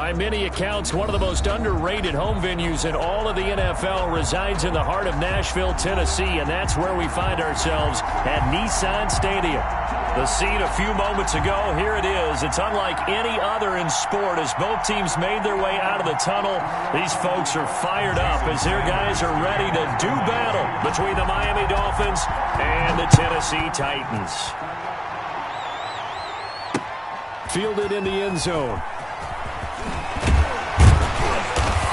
By many accounts, one of the most underrated home venues in all of the NFL resides in the heart of Nashville, Tennessee, and that's where we find ourselves at Nissan Stadium. The scene a few moments ago, here it is. It's unlike any other in sport as both teams made their way out of the tunnel. These folks are fired up as their guys are ready to do battle between the Miami Dolphins and the Tennessee Titans. Fielded in the end zone.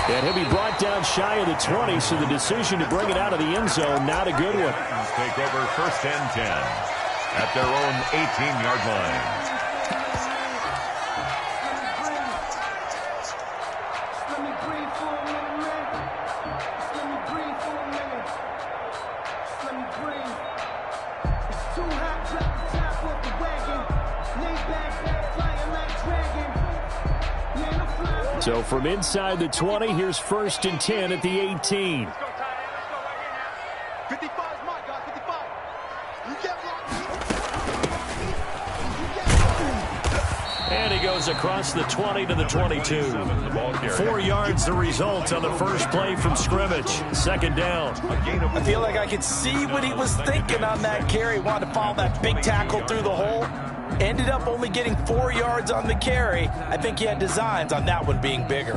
And he'll be brought down shy of the 20, so the decision to bring it out of the end zone, not a good one. Take over first and 10 at their own 18-yard line. So from inside the 20, here's first and 10 at the 18. And he goes across the 20 to the 22. 4 yards the result on the first play from scrimmage. Second down. I feel like I could see what he was thinking on that carry. Wanted to follow that big tackle through the hole. Ended up only getting 4 yards on the carry. I think he had designs on that one being bigger.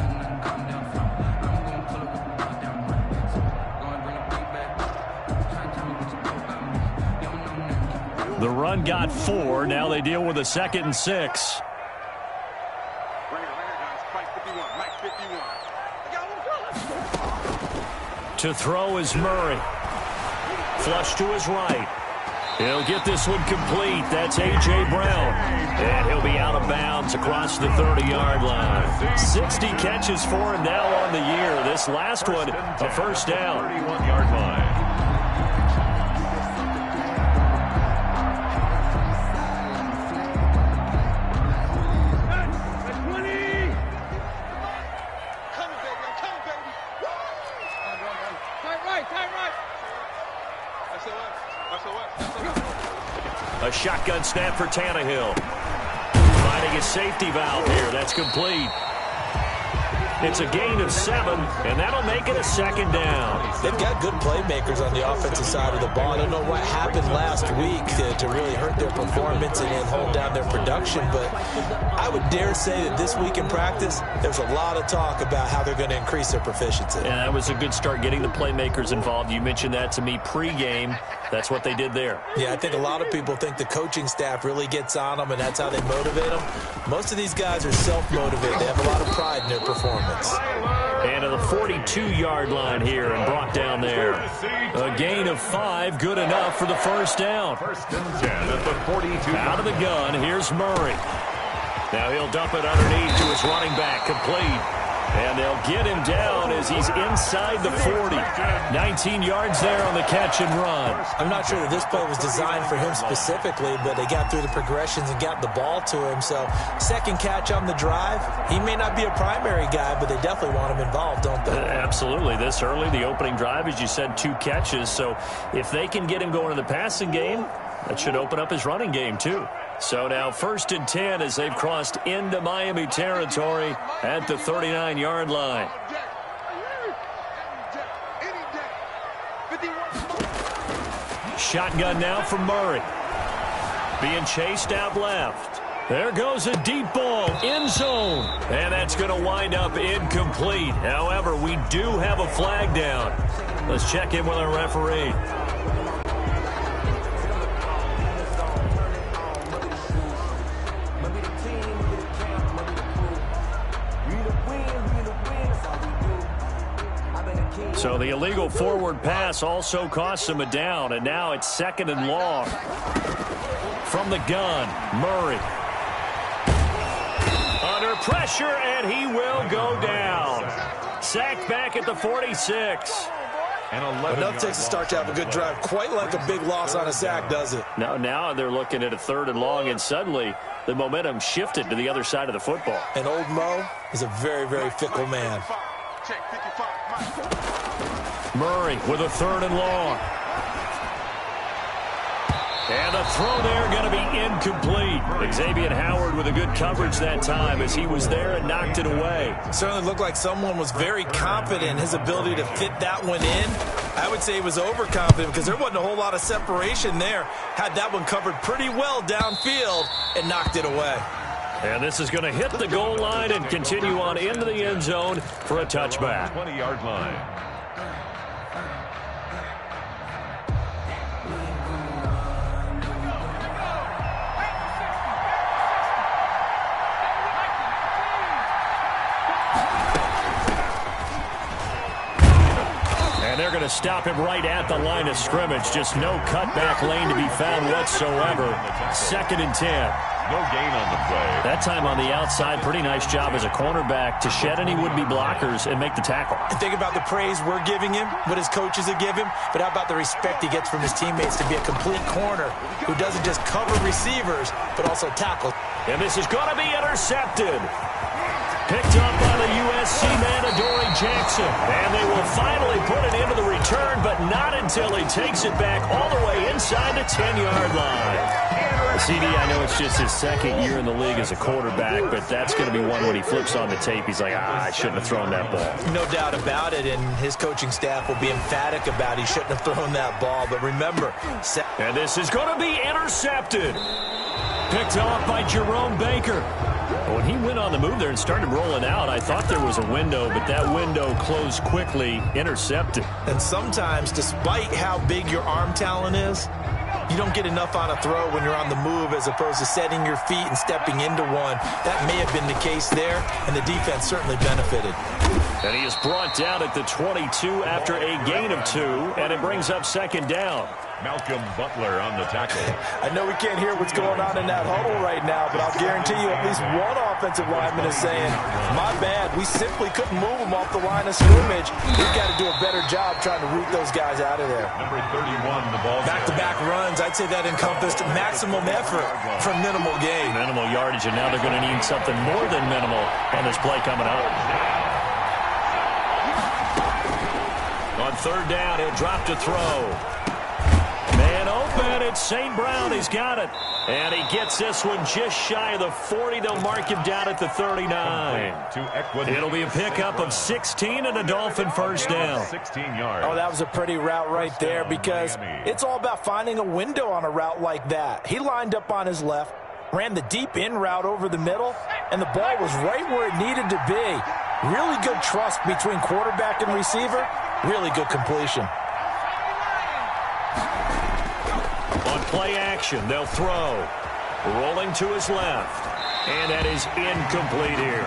The run got 4. Now they deal with a 2nd and 6. To throw is Murray. Flush to his right. He'll get this one complete. That's A.J. Brown. And he'll be out of bounds across the 30-yard line. 60 catches for him now on the year. This last one, a first down. 31-yard line. A shotgun snap for Tannehill. Finding his safety valve here. That's complete. It's a gain of 7, and that'll make it a second down. They've got good playmakers on the offensive side of the ball. I don't know what happened last week to really hurt their performance and then hold down their production, but I would dare say that this week in practice, there's a lot of talk about how they're going to increase their proficiency. And that was a good start getting the playmakers involved. You mentioned that to me pregame. That's what they did there. Yeah, I think a lot of people think the coaching staff really gets on them, and that's how they motivate them. Most of these guys are self-motivated. They have a lot of pride in their performance. And to the 42-yard line here and brought down there. A gain of 5, good enough for the first down. First and 10 at the 42. Out of the gun, here's Murray. Now he'll dump it underneath to his running back, complete. And they'll get him down as he's inside the 40. 19 yards there on the catch and run. I'm not sure that this play was designed for him specifically, but they got through the progressions and got the ball to him. So, second catch on the drive. He may not be a primary guy, but they definitely want him involved, don't they? Absolutely. This early, the opening drive, as you said, 2 catches. So, if they can get him going in the passing game, that should open up his running game, too. So now first and 10 as they've crossed into Miami territory at the 39-yard line. Shotgun now from Murray. Being chased out left. There goes a deep ball, end zone. And that's going to wind up incomplete. However, we do have a flag down. Let's check in with our referee. So the illegal forward pass also costs him a down, and now it's 2nd and long. From the gun, Murray. Under pressure, and he will go down. Sacked back at the 46. Enough takes to start to have a good drive. Quite like a big loss on a sack, does it? Now they're looking at a 3rd and long, and suddenly the momentum shifted to the other side of the football. And old Mo is a very, very fickle man. Murray with a 3rd and long. And the throw there going to be incomplete. Xavier Howard with a good coverage that time as he was there and knocked it away. Certainly looked like someone was very confident in his ability to fit that one in. I would say he was overconfident because there wasn't a whole lot of separation there. Had that one covered pretty well downfield and knocked it away. And this is going to hit the goal line and continue on into the end zone for a touchback. 20-yard line. And they're going to stop him right at the line of scrimmage. Just no cutback lane to be found whatsoever. 2nd and 10. No gain on the play. That time on the outside, pretty nice job as a cornerback to shed any would-be blockers and make the tackle. And think about the praise we're giving him, what his coaches have given him, but how about the respect he gets from his teammates to be a complete corner who doesn't just cover receivers, but also tackle. And this is going to be intercepted. Picked up by the USC man, Adoree Jackson. And they will finally put it into the return, but not until he takes it back all the way inside the 10-yard line. CD, I know it's just his 2nd year in the league as a quarterback, but that's going to be one when he flips on the tape. He's like, I shouldn't have thrown that ball. No doubt about it, and his coaching staff will be emphatic about he shouldn't have thrown that ball. But remember, and this is going to be intercepted. Picked off by Jerome Baker. When he went on the move there and started rolling out, I thought there was a window, but that window closed quickly, intercepted. And sometimes, despite how big your arm talent is, you don't get enough on a throw when you're on the move as opposed to setting your feet and stepping into one. That may have been the case there, and the defense certainly benefited. And he is brought down at the 22 after a gain of 2, and it brings up 2nd down. Malcolm Butler on the tackle. I know we can't hear what's going on in that huddle right now, but I'll guarantee you at least one offensive lineman is saying, my bad, we simply couldn't move them off the line of scrimmage. We've got to do a better job trying to root those guys out of there. Number 31, the ball. Back-to-back runs, I'd say that encompassed maximum effort for minimal gain. Minimal yardage, and now they're going to need something more than minimal on this play coming up. On 3rd down, he'll drop to throw. Man open, it's St. Brown. He's got it. And he gets this one just shy of the 40. They'll mark him down at the 39. It'll be a pickup of 16 and a Dolphin first down. 16 yards. Oh, that was a pretty route right there because it's all about finding a window on a route like that. He lined up on his left, ran the deep in route over the middle, and the ball was right where it needed to be. Really good trust between quarterback and receiver. Really good completion. On play action, they'll throw. Rolling to his left. And that is incomplete here.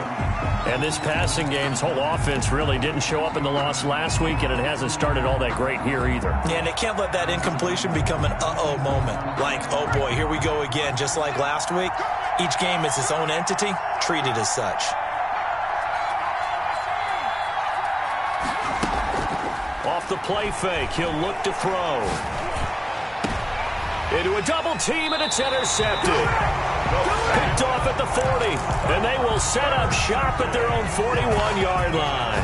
And this passing game's whole offense really didn't show up in the loss last week, and it hasn't started all that great here either. Yeah, and they can't let that incompletion become an uh-oh moment. Like, oh boy, here we go again, just like last week. Each game is its own entity, treated as such. Off the play fake, he'll look to throw. Into a double team, and it's intercepted. Picked off at the 40, and they will set up shop at their own 41-yard line.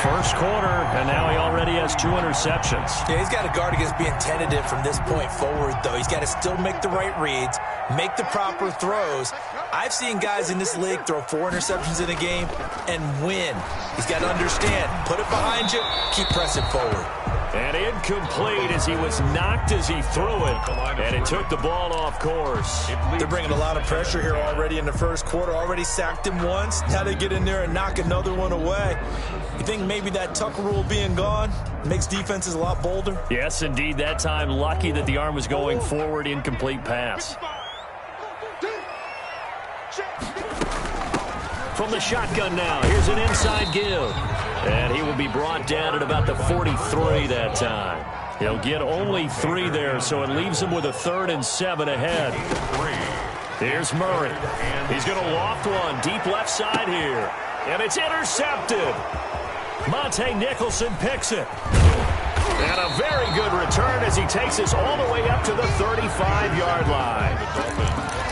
First quarter, and now he already has 2 interceptions. Yeah, he's got to guard against being tentative from this point forward, though. He's got to still make the right reads, make the proper throws. I've seen guys in this league throw 4 interceptions in a game and win. He's got to understand, put it behind you, keep pressing forward. And incomplete as he was knocked as he threw it, and it took the ball off course. They're bringing a lot of pressure here already in the first quarter. Already sacked him once. Now they get in there and knock another one away. You think maybe that Tucker rule being gone makes defenses a lot bolder? Yes, indeed. That time, lucky that the arm was going forward, incomplete pass. From the shotgun now, here's an inside give. And he will be brought down at about the 43 that time. He'll get only 3 there, so it leaves him with a 3rd and 7 ahead. Here's Murray. He's going to loft one deep left side here. And it's intercepted. Monte Nicholson picks it. And a very good return as he takes us all the way up to the 35-yard line.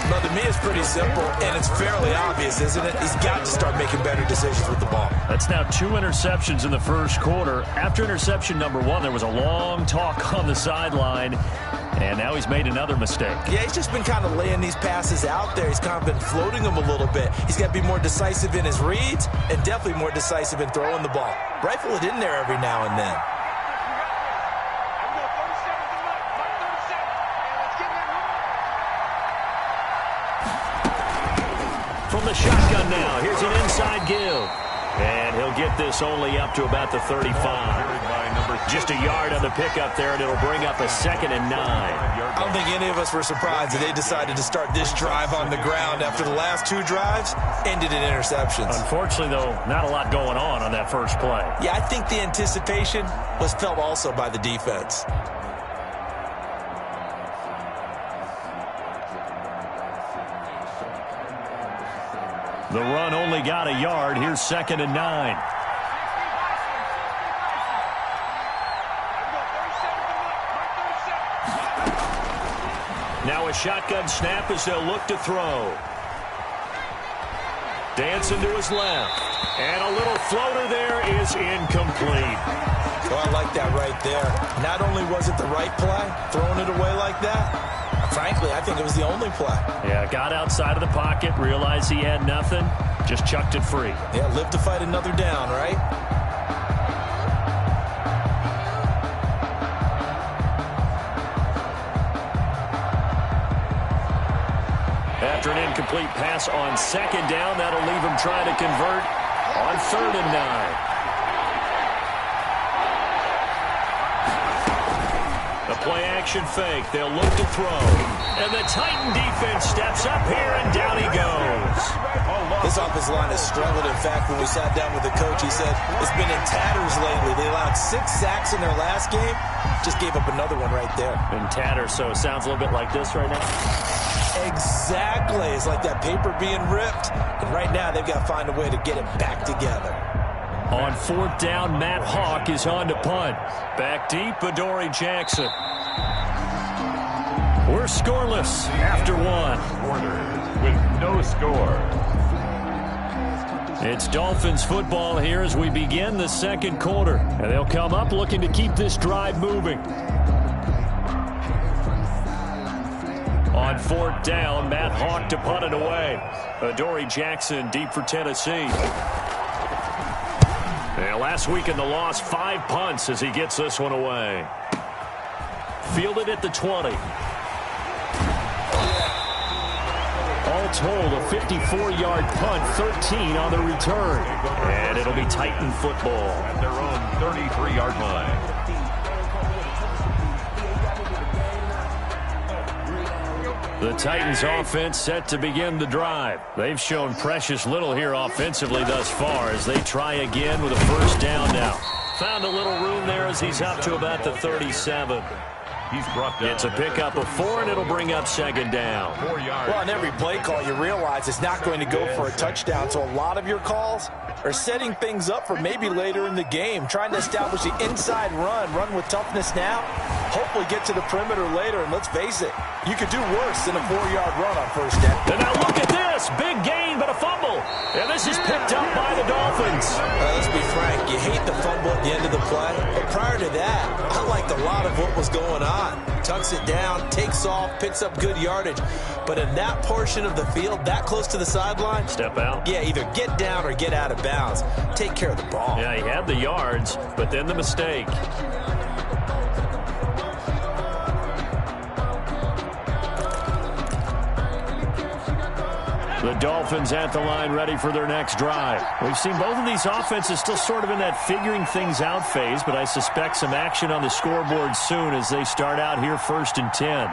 Another to me, it's pretty simple, and it's fairly obvious, isn't it? He's got to start making better decisions with the ball. That's now 2 interceptions in the first quarter. After interception number 1, there was a long talk on the sideline, and now he's made another mistake. Yeah, he's just been kind of laying these passes out there. He's kind of been floating them a little bit. He's got to be more decisive in his reads and definitely more decisive in throwing the ball. Rifle it in there every now and then. From the shotgun now, here's an inside give. And he'll get this only up to about the 35. Just a yard on the pickup there, and it'll bring up a 2nd and 9. I don't think any of us were surprised that they decided to start this drive on the ground after the last 2 drives ended in interceptions. Unfortunately, though, not a lot going on that first play. Yeah, I think the anticipation was felt also by the defense. The run only got a yard. Here's 2nd and 9. Now a shotgun snap as they'll look to throw. Dancing to his left. And a little floater there is incomplete. Oh, I like that right there. Not only was it the right play, throwing it away like that, frankly, I think it was the only play. Yeah, got outside of the pocket, realized he had nothing, just chucked it free. Yeah, live to fight another down, right? After an incomplete pass on 2nd down, that'll leave him trying to convert on 3rd and 9. The play-action fake. They'll look to throw. And the Titan defense steps up here, and down he goes. This offensive line has struggled. In fact, when we sat down with the coach, he said it's been in tatters lately. They allowed 6 sacks in their last game. Just gave up another one right there. In tatters, so it sounds a little bit like this right now? Exactly. It's like that paper being ripped. And right now, they've got to find a way to get it back together. On 4th down, Matt Hawk is on to punt. Back deep, Adoree Jackson. We're scoreless after 1. Quarter with no score. It's Dolphins football here as we begin the 2nd quarter. And they'll come up looking to keep this drive moving. On 4th down, Matt Hawk to punt it away. Adoree Jackson deep for Tennessee. Yeah, last week in the loss, 5 punts as he gets this one away. Fielded at the 20. All told, a 54-yard punt, 13 on the return. And it'll be Titan football. At their own 33-yard line. The Titans offense set to begin the drive. They've shown precious little here offensively thus far as they try again with a 1st down now. Found a little room there as he's up to about the 37. He's brought down. It's a pickup of 4, and it'll bring up 2nd down. 4 yards. Well, on every play call, you realize it's not going to go for a touchdown. So a lot of your calls are setting things up for maybe later in the game, trying to establish the inside run with toughness now, hopefully get to the perimeter later. And let's face it, you could do worse than a 4-yard run on 1st down. And now look at this. Big gain, but a fumble. And this is picked up by the Dolphins. Let's be frank. You hate the fumble at the end of the play. But prior to that, I liked a lot of what was going on. Tucks it down, takes off, picks up good yardage. But in that portion of the field, that close to the sideline, step out. Yeah, either get down or get out of bounds. Take care of the ball. Yeah, he had the yards, but then the mistake. The Dolphins at the line ready for their next drive. We've seen both of these offenses still sort of in that figuring things out phase, but I suspect some action on the scoreboard soon as they start out here 1st and 10.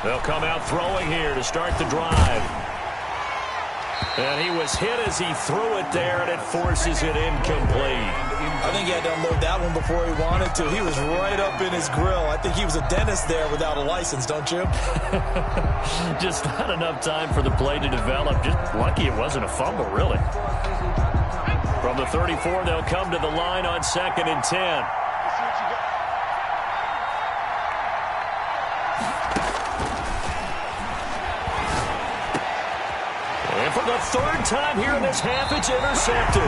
They'll come out throwing here to start the drive. And he was hit as he threw it there, and it forces it incomplete. I think he had to unload that one before he wanted to. He was right up in his grill. I think he was a dentist there without a license, don't you? Just not enough time for the play to develop. Just lucky it wasn't a fumble, really. From the 34, they'll come to the line on 2nd and 10. the third time here in this half, it's intercepted.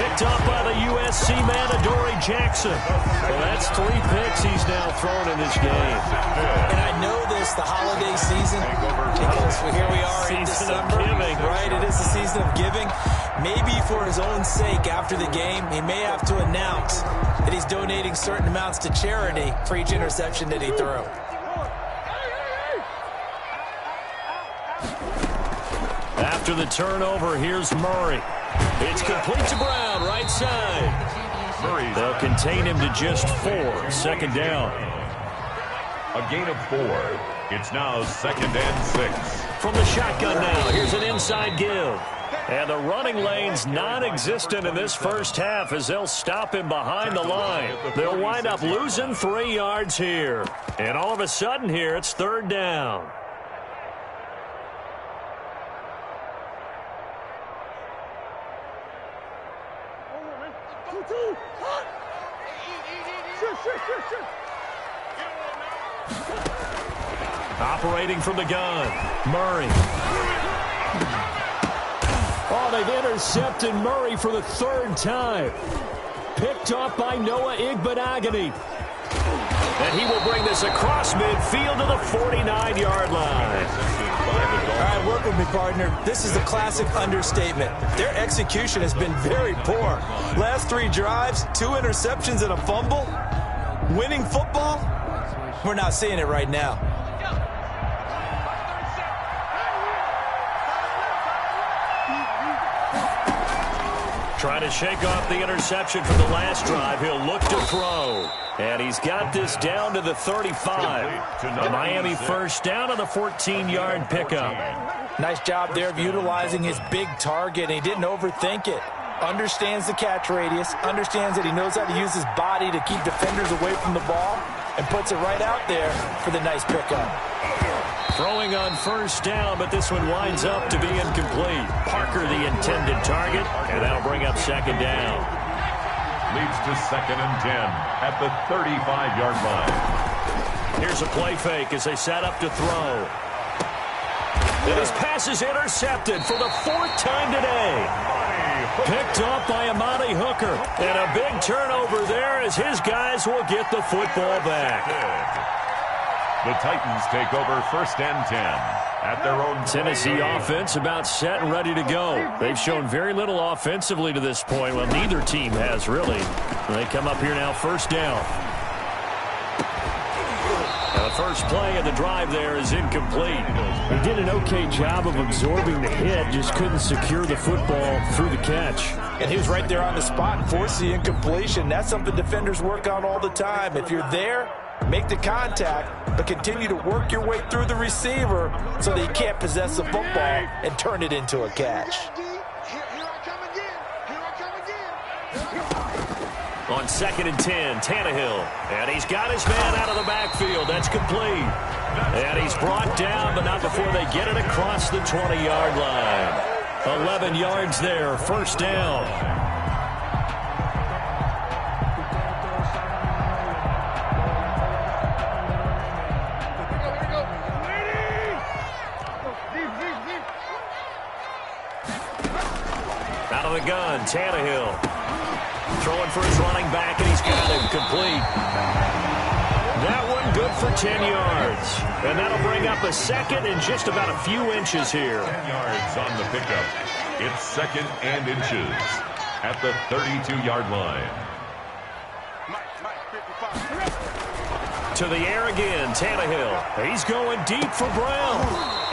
Picked up by the USC man, Adoree Jackson. Well, that's 3 picks he's now thrown in this game. And I know this, the holiday season, because here we are in December. Right, it is the season of giving. Maybe for his own sake, after the game, he may have to announce that he's donating certain amounts to charity for each interception that he threw. After the turnover, here's Murray. It's complete to Brown, right side. They'll contain him to just 4. Second down. A gain of 4. It's now 2nd and 6. From the shotgun now, here's an inside give. And the running lane's non-existent in this first half as they'll stop him behind the line. They'll wind up losing 3 yards here. And all of a sudden here, it's 3rd down. Operating from the gun, Murray. Oh, they've intercepted Murray for the 3rd time. Picked off by Noah Igbenogany. And he will bring this across midfield to the 49-yard line. All right, work with me, partner. This is a classic understatement. Their execution has been very poor. Last 3 drives, 2 interceptions and a fumble. Winning football? We're not seeing it right now. Trying to shake off the interception from the last drive. He'll look to throw. And he's got this down to the 35. The Miami first down on the 14-yard pickup. Nice job there of utilizing his big target. He didn't overthink it. Understands the catch radius. Understands that he knows how to use his body to keep defenders away from the ball. And puts it right out there for the nice pickup. Throwing on first down, but this one winds up to be incomplete. Parker the intended target, and that'll bring up 2nd down. Leads to 2nd and 10 at the 35-yard line. Here's a play fake as they set up to throw. And his pass is intercepted for the 4th time today. Picked off by Amani Hooker. And a big turnover there as his guys will get the football back. The Titans take over 1st and 10 at their own. Tennessee offense about set and ready to go. They've shown very little offensively to this point. Well, neither team has really. They come up here now 1st down. Now the first play of the drive there is incomplete. He did an okay job of absorbing the hit, just couldn't secure the football through the catch. And he was right there on the spot and forced the incompletion. That's something defenders work on all the time. If you're there, make the contact, but continue to work your way through the receiver so that he can't possess the football and turn it into a catch. On 2nd and 10, Tannehill. And he's got his man out of the backfield. That's complete. And he's brought down, but not before they get it across the 20-yard line. 11 yards there, 1st down. Out of the gun, Tannehill. Throwing for his running back, and he's got him complete. That one good for 10 yards. And that'll bring up a 2nd and just about a few inches here. 10 yards on the pickup. It's 2nd and inches at the 32-yard line. To the air again, Tannehill. He's going deep for Brown.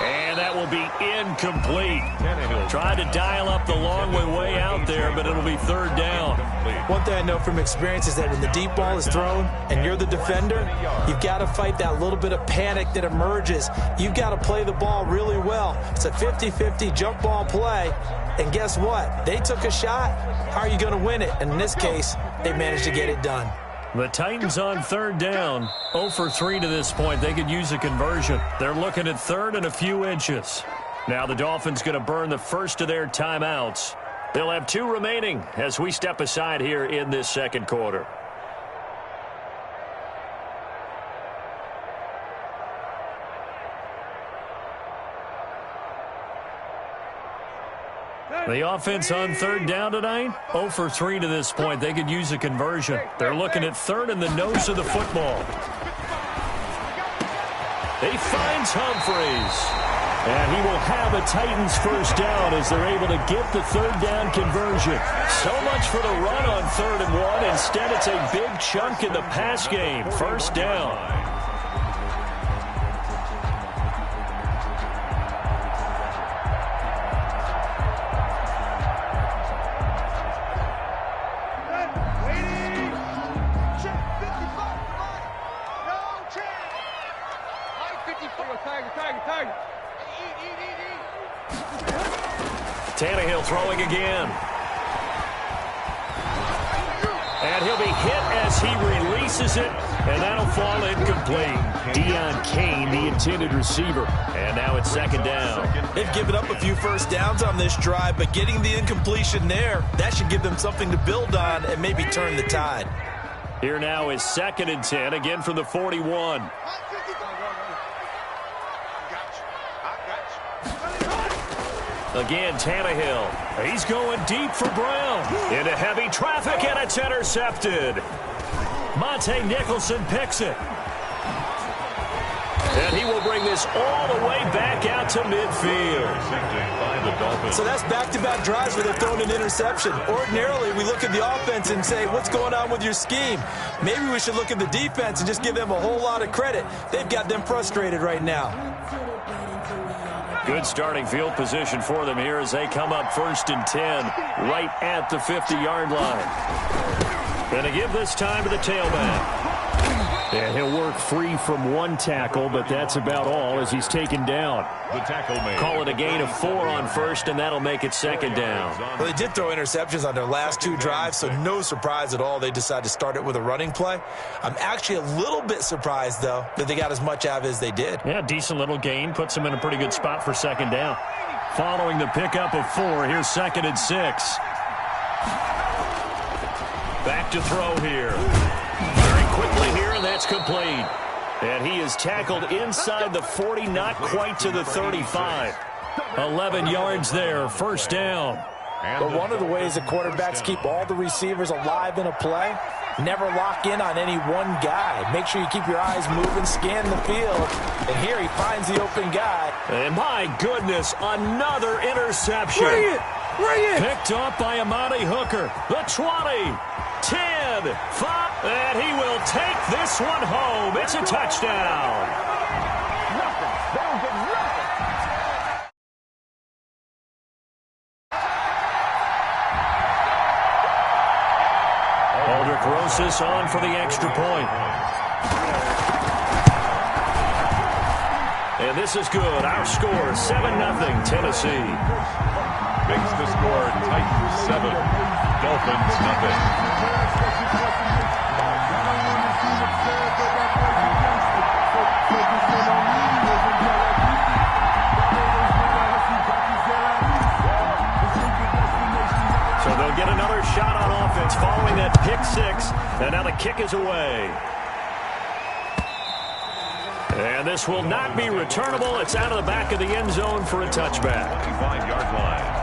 And that will be incomplete. Tannehill tried to dial up the long way out there, but it'll be 3rd down. One thing I know from experience is that when the deep ball is thrown and you're the defender, you've got to fight that little bit of panic that emerges. You've got to play the ball really well. It's a 50-50 jump ball play. And guess what? They took a shot. How are you going to win it? And in this case, they managed to get it done. The Titans on 3rd down, 0 for 3 to this point. They could use a conversion. They're looking at 3rd and a few inches. Now the Dolphins going to burn the first of their timeouts. They'll have 2 remaining as we step aside here in this 2nd quarter. The offense on third down tonight, 0 for 3 to this point. They could use a conversion. They're looking at third in the nose of the football. He finds Humphreys. And he will have a Titans first down as they're able to get the third down conversion. So much for the run on 3rd and 1. Instead, it's a big chunk in the pass game. First down. Tannehill throwing again. And he'll be hit as he releases it, and that'll fall incomplete. Deion Kane, the intended receiver. And now it's 2nd down. They've given up a few first downs on this drive, but getting the incompletion there, that should give them something to build on and maybe turn the tide. Here now is 2nd and 10, again from the 41. Again, Tannehill. He's going deep for Brown. Into heavy traffic, and it's intercepted. Monte Nicholson picks it. And he will bring this all the way back out to midfield. So that's back-to-back drives where they've thrown an interception. Ordinarily, we look at the offense and say, what's going on with your scheme? Maybe we should look at the defense and just give them a whole lot of credit. They've got them frustrated right now. Good starting field position for them here as they come up 1st and 10 right at the 50-yard line. And to give this time to the tailback. And he'll work free from one tackle, but that's about all as he's taken down. The tackle made. Call it a gain of 4 on 1st, and that'll make it 2nd down. Well, they did throw interceptions on their last 2 drives, so no surprise at all they decided to start it with a running play. I'm actually a little bit surprised, though, that they got as much out of it as they did. Yeah, decent little gain. Puts them in a pretty good spot for 2nd down. Following the pickup of 4, here's 2nd and 6. Back to throw here. Very quickly here, and that's complete. And he is tackled inside the 40, not quite to the 35. 11 yards there, 1st down. But one of the ways that quarterbacks keep all the receivers alive in a play, never lock in on any one guy. Make sure you keep your eyes moving, scan the field. And here he finds the open guy. And my goodness, another interception. Bring it! Picked up by Amani Hooker. The 20, 10, 5, and he will take this one home. It's a touchdown. Aldrich Rosas on for the extra point. And this is good. Our score, 7-0 Tennessee. Makes the score Titans 7, Dolphins 0. So they'll get another shot on offense following that pick 6, and now the kick is away. And this will not be returnable. It's out of the back of the end zone for a touchback. 25-yard line.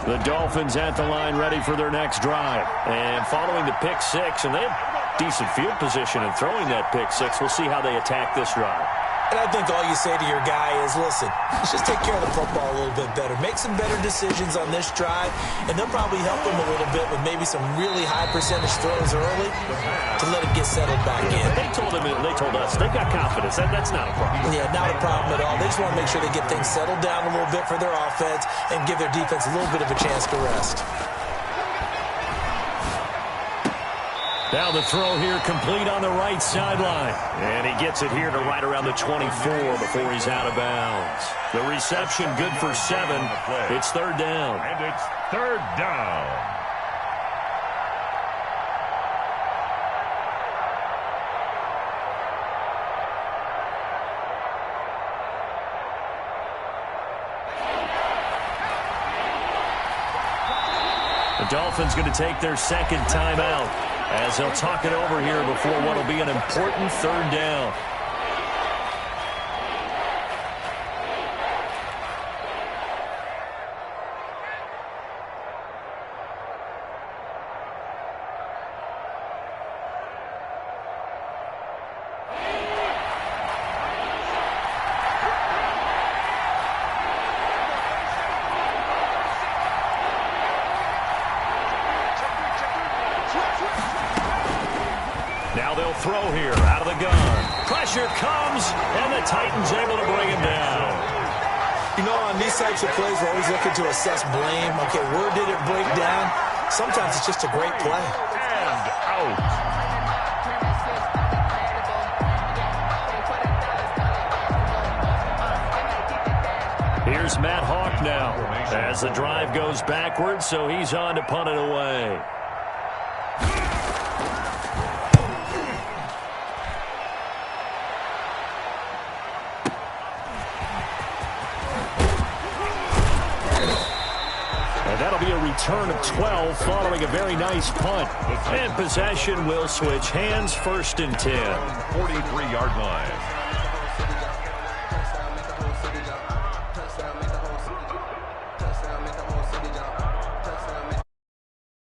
The Dolphins at the line ready for their next drive. And following the pick 6, and they have decent field position in throwing that pick 6. We'll see how they attack this drive. And I think all you say to your guy is, listen, let's just take care of the football a little bit better. Make some better decisions on this drive, and they'll probably help him a little bit with maybe some really high percentage throws early to let him get settled back in. They told us they've got confidence. That's not a problem. Yeah, not a problem at all. They just want to make sure they get things settled down a little bit for their offense and give their defense a little bit of a chance to rest. Now the throw here complete on the right sideline. And he gets it here to right around the 24 before he's out of bounds. The reception good for 7. It's 3rd down. And it's 3rd down. The Dolphins going to take their second timeout as they'll talk it over here before what will be an important third down. Now they'll throw here out of the gun. Pressure comes, and the Titans able to bring him down. You know, on these types of plays, we're always looking to assess blame. Okay, where did it break down? Sometimes it's just a great play. And out. Here's Matt Hawk now as the drive goes backwards, so he's on to punt it away. And that'll be a return of 12 following a very nice punt. And possession will switch hands, 1st and 10. 43-yard line.